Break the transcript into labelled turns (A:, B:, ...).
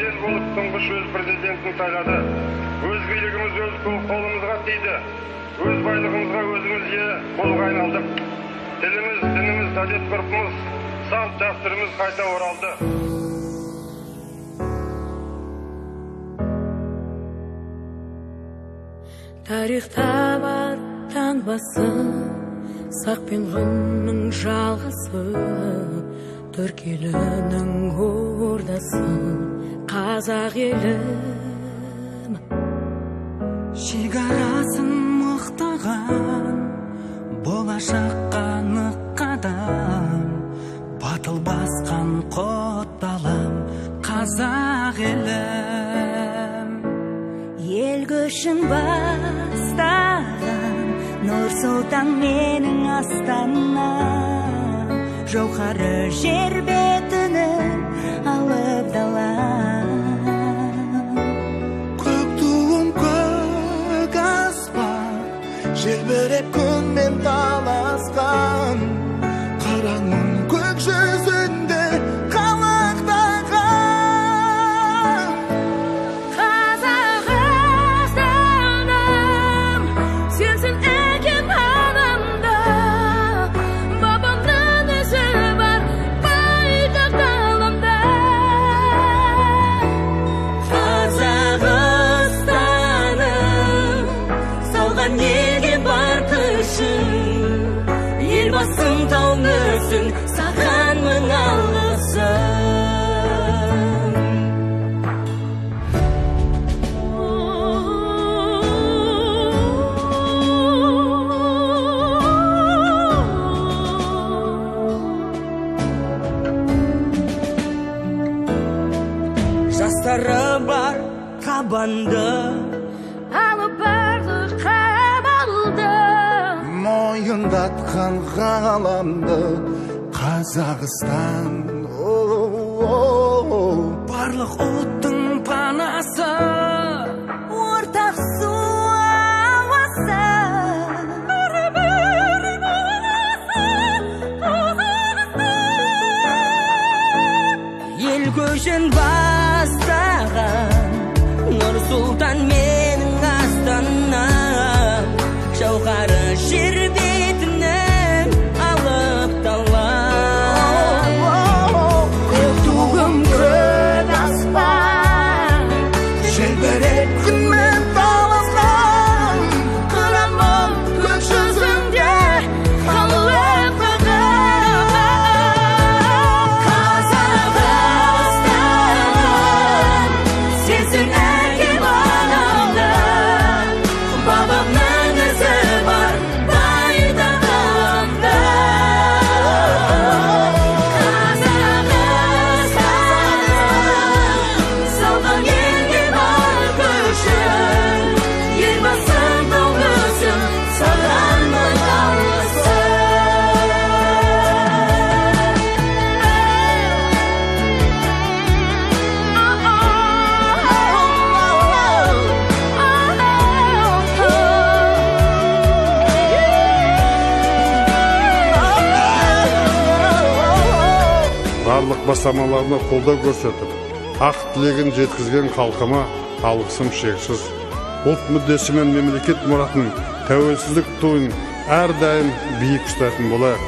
A: ел болып тұңғыш өз президентін сайлады. Өз билігіміз өз қолымызға тиді. Өз байлығымызға өзіміз ие қолға айналдық. Тіліміз, дініміз, әдет-ғұрпымыз, салт дәстүріміз қайта оралды.
B: Тарихта бар таңбасы, сақ пен ғұнның жалғасы, Түркелінің ордасы, қазақ елім.
C: Шекарасын мықтаған, болашаққа нық қадам, батыл басқан қотталам, қазақ елім.
D: Ел көшін бастаған, Нұр Сұлтан менің астанам, жауһары жер бетінің алып далам.
E: Көк туым көк аспан, желбіреп күнмен таласқан, қараңның көк жүзінде қалықтаған.
B: Қазақ астанам, сенсің әкем анамда, бабамның ізі бар байтақ даламда.
D: Қазақ астаным, салған елге бар күшін, елбасың тау мүсін, саған мың алғысым.
C: Жастары бар табанды,
B: Алып барды қамалды,
E: Мойындатқан ғаламды Қазақстан.
C: барлық ұлттың панасы,
D: Ортақ су ауасы,
C: ел көшін бастаған, Нұр Сұлтан менің астанам, жауһары жер бетінің алып далам.
D: көк туым көк аспан,
E: Желбіреп күнмен таласқан,
D: қараңның көк жүзінде қалықтаған. Қазақ астанам, сенсің әкем анамда, бабамның ізі бар байтақ даламда. Қазақ астанам, салған елге бар күшін, елбасың тау мүсін, саған мың алғысым.
A: Барлық бастамаларына қолдау көрсетіп, ақ тілегін жеткізген халқыма алғысым шексіз. Ұлт мүддесі мен мемлекет мұратын, тәуелсіздік туын әрдайым биік ұстайтын болайық.